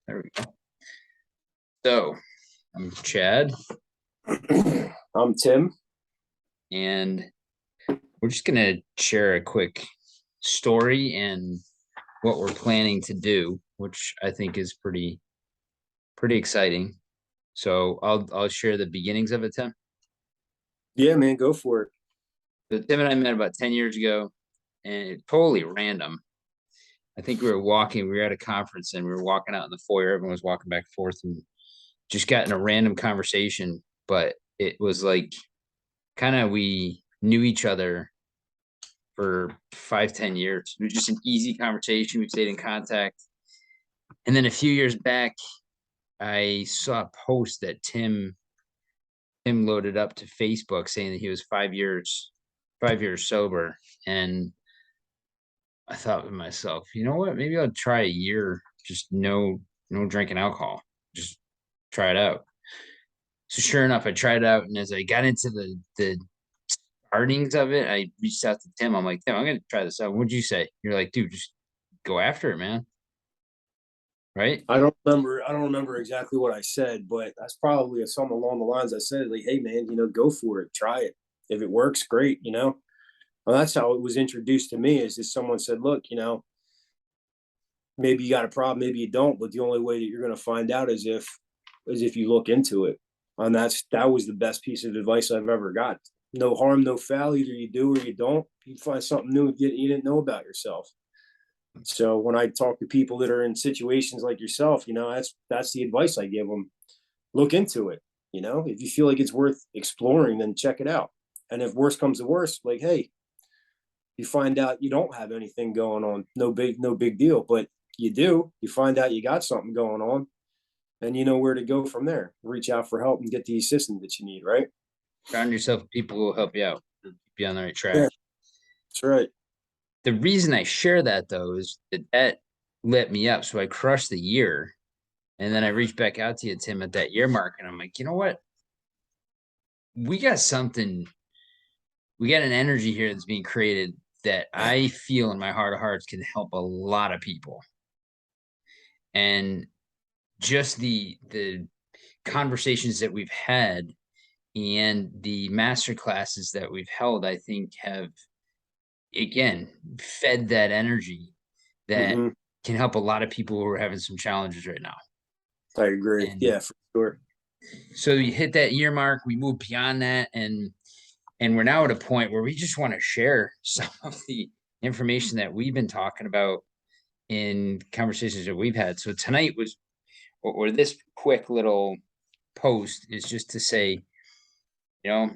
There we go. So I'm Chad, I'm Tim. and we're just gonna share a quick story and what we're planning to do, which I think is pretty exciting. So I'll share the beginnings of it, Tim. Yeah, man, go for it. So Tim and I met about 10 years ago, and it's totally random. I think we were at a conference and we were walking out in the foyer. Everyone was walking back and forth and just got in a random conversation, but it was like kind of we knew each other for 5, 10 years. It was just an easy conversation. We stayed in contact. And then a few years back, I saw a post that Tim loaded up to Facebook saying that he was 5 years sober. And I thought to myself, you know what? Maybe I'll try a year, just no drinking alcohol. Just try it out. So sure enough, I tried it out. And as I got into the startings of it, I reached out to Tim. I'm like, Tim, I'm gonna try this out. What'd you say? You're like, dude, just go after it, man. Right? I don't remember exactly what I said, but that's probably something along the lines I said, like, hey man, go for it, try it. If it works, great. Well, that's how it was introduced to me, is just someone said, look, maybe you got a problem, maybe you don't, but the only way that you're gonna find out is if you look into it. And that was the best piece of advice I've ever got. No harm, no foul. Either you do or you don't. You find something new you didn't know about yourself. So when I talk to people that are in situations like yourself, that's the advice I give them. Look into it. If you feel like it's worth exploring, then check it out. And if worse comes to worse, like, hey, you find out you don't have anything going on, no big deal. But you do, you find out you got something going on, and you know where to go from there. Reach out for help and get the assistance that you need, right? Surround yourself with people who will help you out, keep you on the right track. Yeah, that's right. The reason I share that though is that lit me up. So I crushed the year. And then I reached back out to you, Tim, at that year mark, and I'm like, you know what? We got something, we got an energy here that's being created that I feel in my heart of hearts can help a lot of people. And just the conversations that we've had and the master classes that we've held, I think have again fed that energy that Hmm. can help a lot of people who are having some challenges right now. I agree. And Yeah, for sure. so you hit that year mark, we move beyond that, and we're now at a point where we just want to share some of the information that we've been talking about in conversations that we've had. So tonight was, or this quick little post is just to say, you know,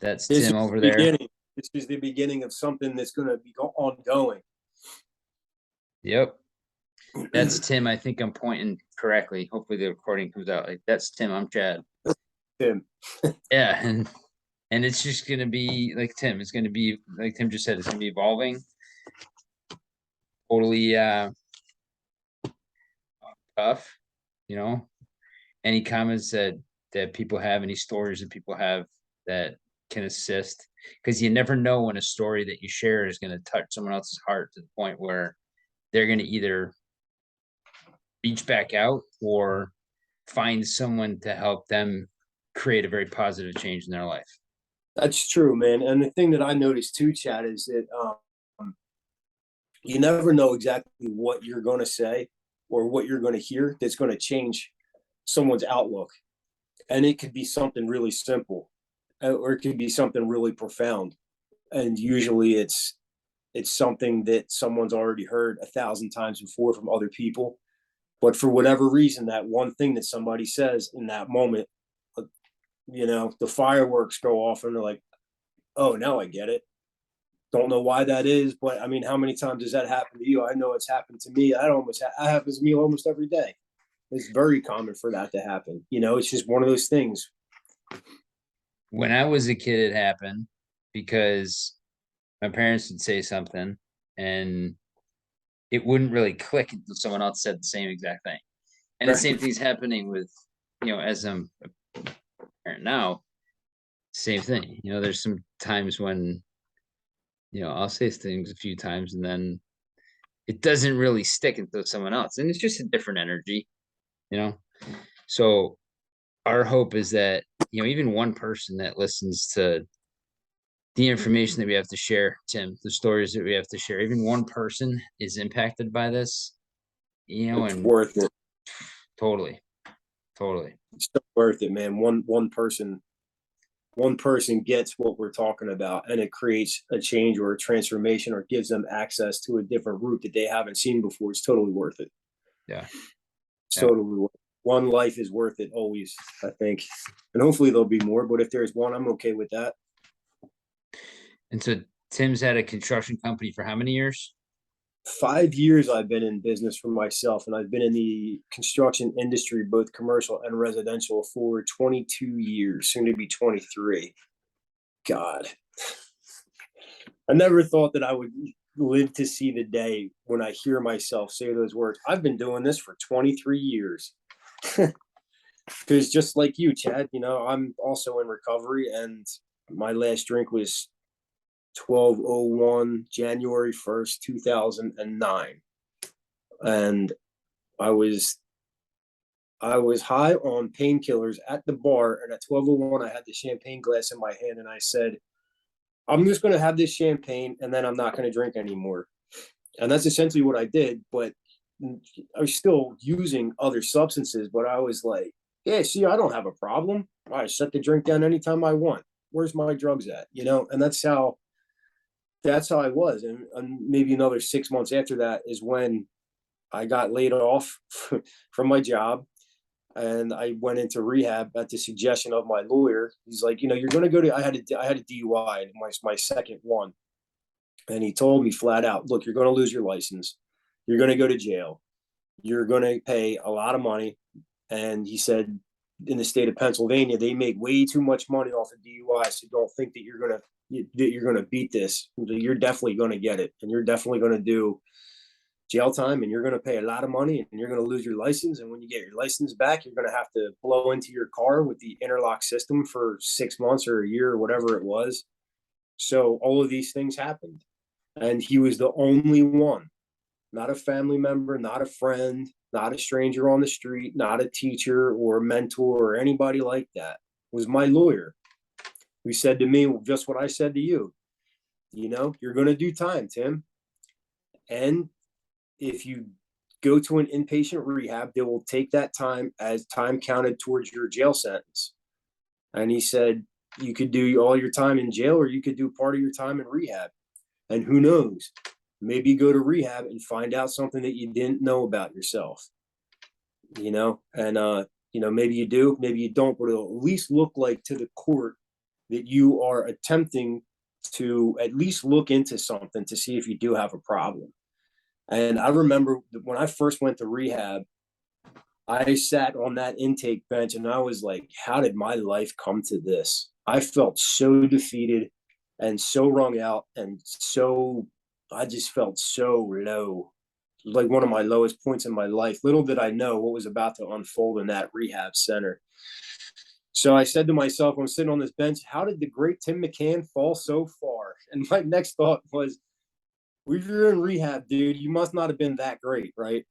that's This is Tim over the there. beginning. This is the beginning of something that's going to be ongoing. Yep. That's Tim. I think I'm pointing correctly. Hopefully the recording comes out like that's Tim. I'm Chad. Tim. Yeah, and it's just gonna be like Tim. It's gonna be like Tim just said. It's gonna be evolving. Totally tough. You know, any comments that people have, any stories that people have that can assist, because you never know when a story that you share is gonna touch someone else's heart to the point where they're gonna either reach back out or find someone to help them create a very positive change in their life. That's true, man. And the thing that I noticed too, Chad, is that you never know exactly what you're going to say or what you're going to hear that's going to change someone's outlook. And it could be something really simple, or it could be something really profound. And usually it's something that someone's already heard 1,000 times before from other people. But for whatever reason, that one thing that somebody says in that moment, the fireworks go off and they're like, oh, now I get it. Don't know why that is, but I mean, how many times does that happen to you? I know it's happened to me. That happens to me almost every day. It's very common for that to happen. It's just one of those things. When I was a kid, it happened because my parents would say something and it wouldn't really click until someone else said the same exact thing. And the same Right. thing's happening with, as I'm a parent now, same thing. There's some times when, I'll say things a few times and then it doesn't really stick until someone else. And it's just a different energy, you know? So our hope is that, even one person that listens to the information that we have to share, Tim, the stories that we have to share, even one person is impacted by this, It's and worth it. totally, totally. It's so worth it, man. One person gets what we're talking about, and it creates a change or a transformation, or gives them access to a different route that they haven't seen before. It's totally worth it. Yeah. It's Yeah. totally worth it. One life is worth it always, I think. And hopefully there'll be more, but if there's one, I'm okay with that. And so Tim's had a construction company for how many years? 5 years I've been in business for myself, and I've been in the construction industry, both commercial and residential, for 22 years, soon to be 23. God, I never thought that I would live to see the day when I hear myself say those words. I've been doing this for 23 years. Because just like you, Chad, I'm also in recovery, and my last drink was 12/01, January 1st, 2009. And I was high on painkillers at the bar, and at 12:01 I had the champagne glass in my hand, and I said, I'm just going to have this champagne, and then I'm not going to drink anymore. And that's essentially what I did. But I was still using other substances, but I was like, yeah, see, I don't have a problem. I shut the drink down anytime I want. Where's my drugs at? And that's how I was. And maybe another 6 months after that is when I got laid off from my job, and I went into rehab at the suggestion of my lawyer. He's like, you're going to go to. I had a DUI, my second one, and he told me flat out, look, you're going to lose your license. You're going to go to jail. You're going to pay a lot of money. And he said, in the state of Pennsylvania, they make way too much money off of DUI. So don't think that you're going to beat this. You're definitely going to get it, and you're definitely going to do jail time, and you're going to pay a lot of money, and you're going to lose your license. And when you get your license back, you're going to have to blow into your car with the interlock system for 6 months or a year or whatever it was. So all of these things happened, and he was the only one, not a family member, not a friend, not a stranger on the street, not a teacher or a mentor or anybody like that, was my lawyer, who said to me just what I said to you. You're going to do time, Tim. And if you go to an inpatient rehab, they will take that time as time counted towards your jail sentence. And he said, you could do all your time in jail, or you could do part of your time in rehab. And who knows, maybe go to rehab and find out something that you didn't know about yourself, and, maybe you do, maybe you don't, but it'll at least look like to the court that you are attempting to at least look into something to see if you do have a problem. And I remember when I first went to rehab, I sat on that intake bench and I was like, how did my life come to this? I felt so defeated and so wrung out, and I just felt so low, like one of my lowest points in my life. Little did I know what was about to unfold in that rehab center. So I said to myself, I'm sitting on this bench, how did the great Tim McCann fall so far? And my next thought was, if you're in rehab, dude, you must not have been that great, right?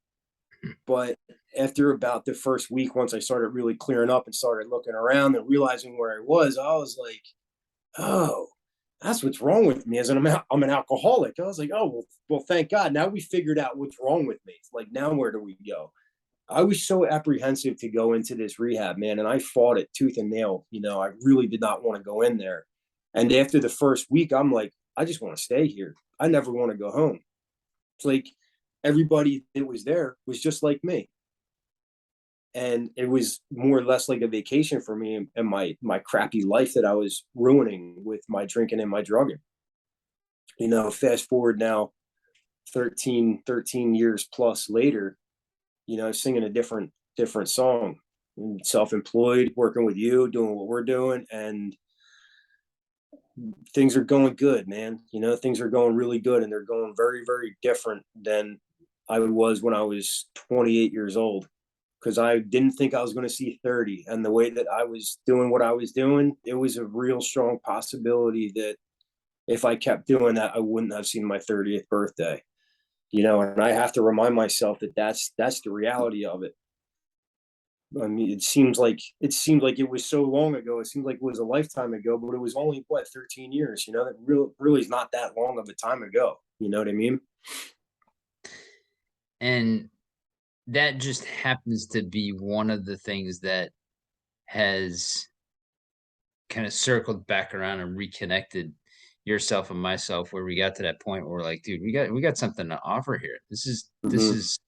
But after about the first week, once I started really clearing up and started looking around and realizing where I was like, oh, that's what's wrong with me. I'm an alcoholic. I was like, oh, well, thank God. Now we figured out what's wrong with me. It's like, now where do we go? I was so apprehensive to go into this rehab, man, and I fought it tooth and nail. I really did not want to go in there. And after the first week, I'm like, I just want to stay here. I never want to go home. It's like everybody that was there was just like me. And it was more or less like a vacation for me and my crappy life that I was ruining with my drinking and my drugging. Fast forward now 13 years plus later, singing a different song, self-employed, working with you, doing what we're doing, and things are going good, man. Things are going really good, and they're going very, very different than I was when I was 28 years old, because I didn't think I was going to see 30. And the way that I was doing what I was doing, it was a real strong possibility that if I kept doing that, I wouldn't have seen my 30th birthday. and I have to remind myself that that's the reality of it. I mean, it seemed like it was so long ago. It seemed like it was a lifetime ago, but it was only what 13 years. That really is not that long of a time ago. You know what I mean? And that just happens to be one of the things that has kind of circled back around and reconnected yourself and myself, where we got to that point where we're like, dude, we got something to offer here. This Hmm. is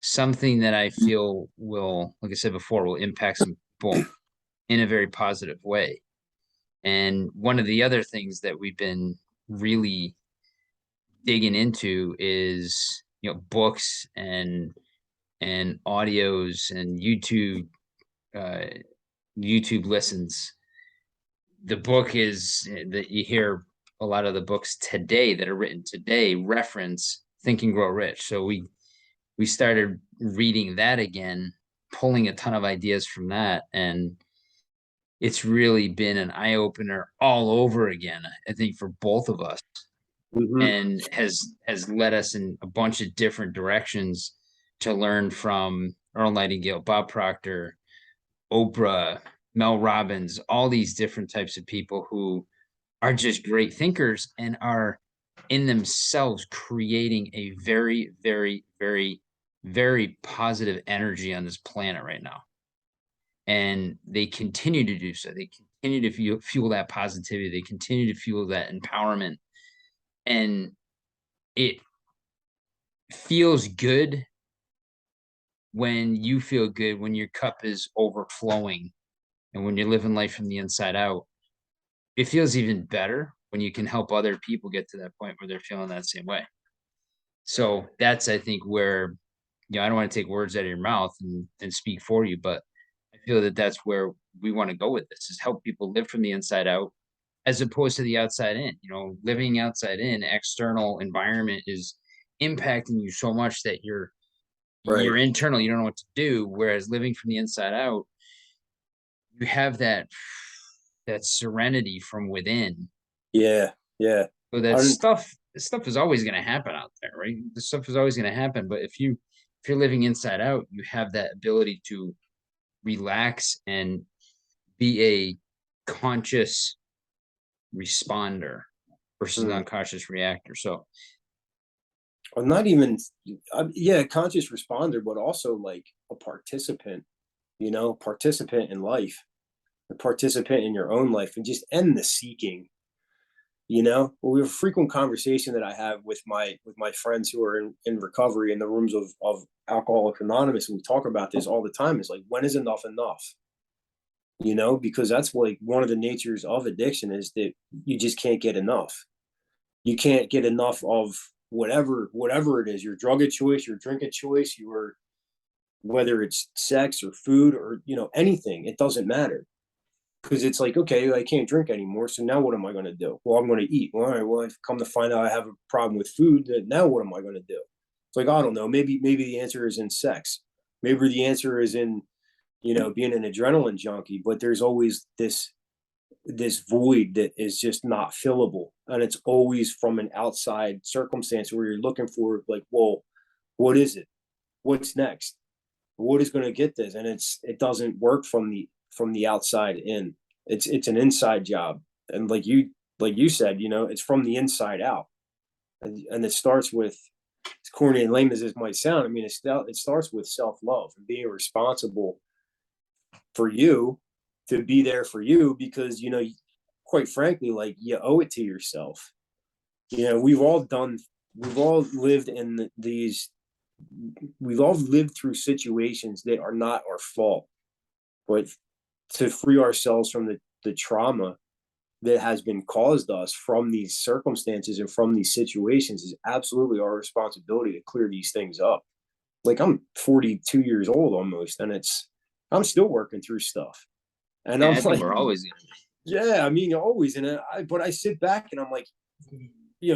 something that I feel will, like I said before, will impact some people in a very positive way. And one of the other things that we've been really digging into is, books and audios and uh YouTube listens. The book is that you hear a lot of the books today that are written today reference Think and Grow Rich. So we started reading that again, pulling a ton of ideas from that, and it's really been an eye opener all over again, I think, for both of us, Hmm. and has led us in a bunch of different directions to learn from Earl Nightingale, Bob Proctor, Oprah, Mel Robbins, all these different types of people who are just great thinkers and are in themselves creating a very, very, very, very positive energy on this planet right now. And they continue to do so. They continue to fuel that positivity. They continue to fuel that empowerment. And it feels good when you feel good, when your cup is overflowing and when you're living life from the inside out. It feels even better when you can help other people get to that point where they're feeling that same way. So that's, I think, where, I don't want to take words out of your mouth and speak for you, but I feel that that's where we want to go with this, is help people live from the inside out as opposed to the outside in. Living outside in, external environment is impacting you so much that Right. you're internal, you don't know what to do. Whereas living from the inside out, you have that serenity from within. Yeah. Yeah. So that I'm, stuff is always going to happen out there, right? The stuff is always going to happen. But if you're living inside out, you have that ability to relax and be a conscious responder versus an mm, unconscious reactor. So I'm not even, yeah, a conscious responder, but also like a participant. Participant in life, a participant in your own life, and just end the seeking. Well, we have a frequent conversation that I have with my friends who are in recovery in the rooms of Alcoholics Anonymous, and we talk about this all the time. It's like, when is enough enough? Because that's like one of the natures of addiction, is that you just can't get enough. You can't get enough of whatever it is, your drug of choice, your drink of choice, your whether it's sex or food or anything. It doesn't matter, because it's like, okay, I can't drink anymore, so now what am I going to do? Well, I'm going to eat. Well, all right, well, I've come to find out I have a problem with food. Now what am I going to do? It's like, I don't know, maybe the answer is in sex. Maybe the answer is in being an adrenaline junkie. But there's always this void that is just not fillable, and it's always from an outside circumstance where you're looking for, like, well, what is it? What's next? What is going to get this? And it doesn't work from the outside in. It's an inside job. And like you said, it's from the inside out. And it starts with, as corny and lame as this might sound, I mean, it starts with self-love and being responsible for you, to be there for you, because quite frankly, like, you owe it to yourself. We've all lived in these we've all lived through situations that are not our fault, but to free ourselves from the trauma that has been caused us from these circumstances and from these situations is absolutely our responsibility to clear these things up. Like, I'm 42 years old almost, and I'm still working through stuff. And yeah, I'm I think like, we're always going to. yeah, I mean, always. But I sit back and I'm like,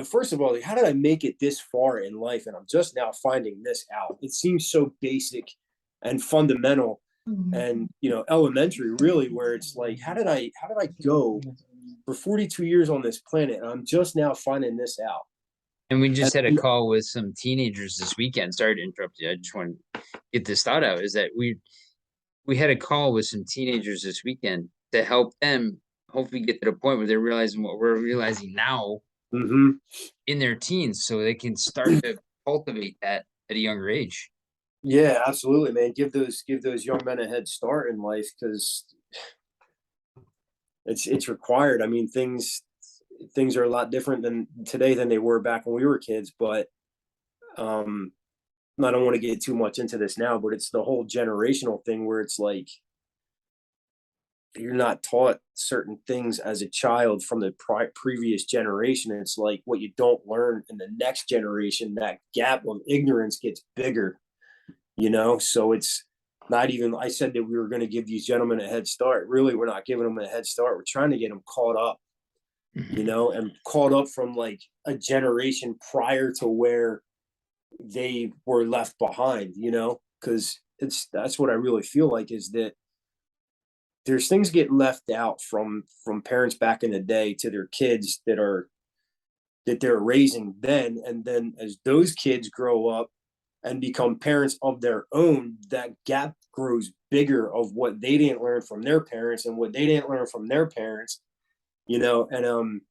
first of all, like, how did I make it this far in life? And I'm just now finding this out. It seems so basic and fundamental and, elementary, really, where it's like, how did I go for 42 years on this planet? And I'm just now finding this out. And we just had a And call with some teenagers this weekend. Sorry to interrupt you. I just want to get this thought out, is that we had a call with some teenagers this weekend to help them hopefully get to the point where they're realizing what we're realizing now Mhm. in their teens, so they can start to cultivate that at a younger age. Yeah, absolutely, man. Give those young men a head start in life because it's required. I mean, things are a lot different than today than they were back when we were kids. But um, I don't want to get too much into this now. But it's the whole generational thing where it's like you're not taught certain things as a child from the previous generation. It's like what you don't learn in the next generation. That gap of ignorance gets bigger. So it's not even, I said that we were going to give these gentlemen a head start. Really, we're not giving them a head start. We're trying to get them caught up, and caught up from like a generation prior to where they were left behind, because that's what I really feel like, is that there's things get left out from parents back in the day to their kids that they're raising then. And then as those kids grow up and become parents of their own, that gap grows bigger of what they didn't learn from their parents and what they didn't learn from their parents, and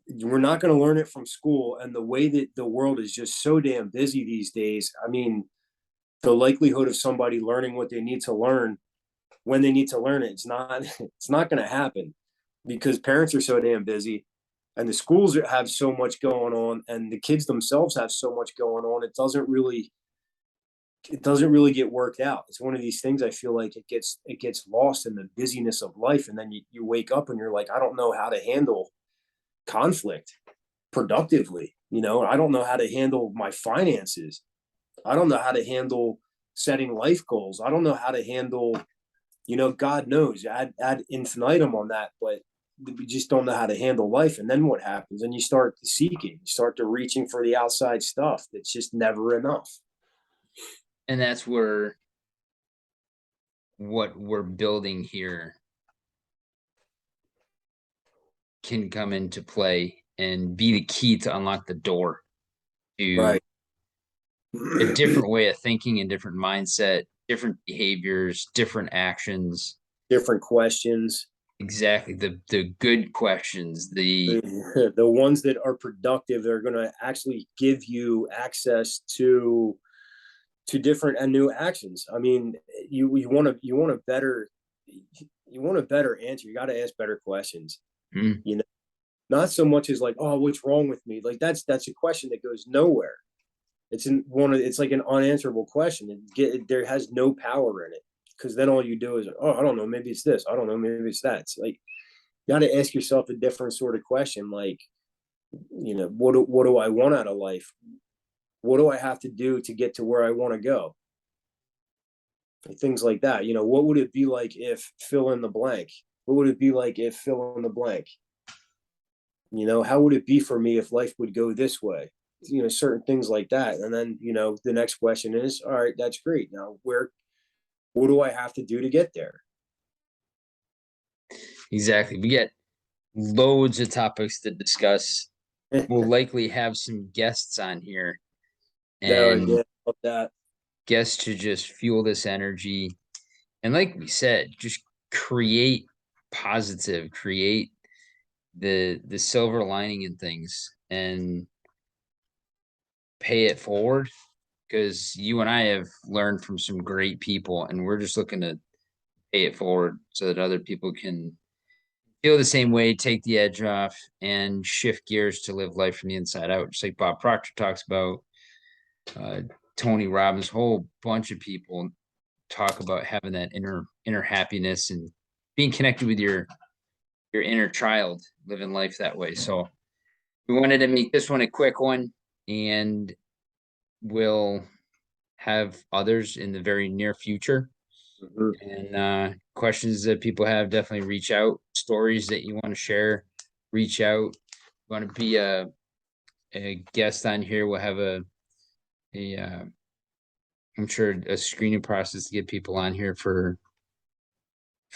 we're not going to learn it from school. And the way that the world is just so damn busy these days, I mean, the likelihood of somebody learning what they need to learn when they need to learn it, it's not going to happen, because parents are so damn busy and the schools have so much going on and the kids themselves have so much going on. It doesn't really get worked out. It's one of these things. I feel like it gets lost in the busyness of life, and then you wake up and you're like, I don't know how to handle conflict productively. I don't know how to handle my finances. I don't know how to handle setting life goals. I don't know how to handle, God knows, add infinitum on that, but we just don't know how to handle life. And then what happens? And you start seeking, you start to reaching for the outside stuff that's just never enough. And that's where what we're building here can come into play and be the key to unlock the door to Right. a different way of thinking, and different mindset, different behaviors, different actions. Different questions. Exactly. The good questions, the The ones that are productive, they're going to actually give you access to different and new actions. I mean, you want a better answer. You got to ask better questions. mm, You know, not so much as like, oh, what's wrong with me? Like that's a question that goes nowhere. It's like an unanswerable question. There has no power in it, because then all you do is, oh, I don't know, maybe it's this. I don't know, maybe it's that. It's like you got to ask yourself a different sort of question, like, what do I want out of life? What do I have to do to get to where I want to go? Things like that. What would it be like if fill in the blank? What would it be like if fill in the blank? How would it be for me if life would go this way? Certain things like that. And then, the next question is, all right, that's great. Now, what do I have to do to get there? exactly. We get loads of topics to discuss. We'll likely have some guests on here, No, and yeah, love that. guests to just fuel this energy. And like we said, just create create the silver lining in things and pay it forward, because you and I have learned from some great people, and we're just looking to pay it forward so that other people can feel the same way, take the edge off, and shift gears to live life from the inside out. Just like Bob Proctor talks about, uh, Tony Robbins, whole bunch of people talk about having that inner happiness and being connected with your inner child, living life that way. So we wanted to make this one a quick one, and we'll have others in the very near future. Mhm. And questions that people have, definitely reach out. Stories that you want to share, reach out. Want to be a guest on here? We'll have a I'm sure a screening process to get people on here for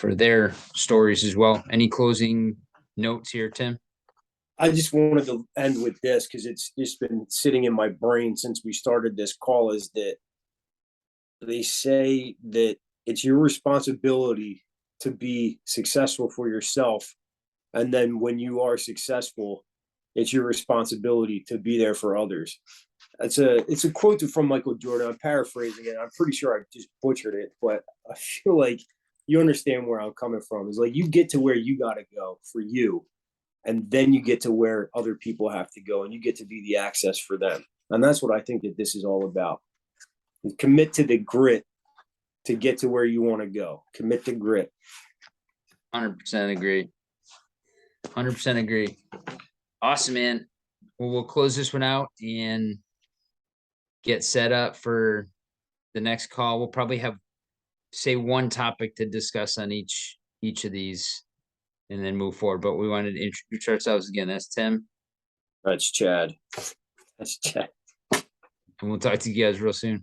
their stories as well. Any closing notes here, Tim? I just wanted to end with this because it's just been sitting in my brain since we started this call, is that they say that it's your responsibility to be successful for yourself. And then when you are successful, it's your responsibility to be there for others. It's a quote from Michael Jordan. I'm paraphrasing it. I'm pretty sure I just butchered it, but I feel like you understand where I'm coming from. It's like you get to where you got to go for you, and then you get to where other people have to go, and you get to be the access for them. And that's what I think that this is all about. Commit to the grit to get to where you want to go. Commit to grit. 100% agree. 100% agree. Awesome, man. Well, we'll close this one out and get set up for the next call. We'll probably have, say, one topic to discuss on each of these and then move forward. But we wanted to introduce ourselves again. That's Tim. That's Chad. That's Chad. And we'll talk to you guys real soon.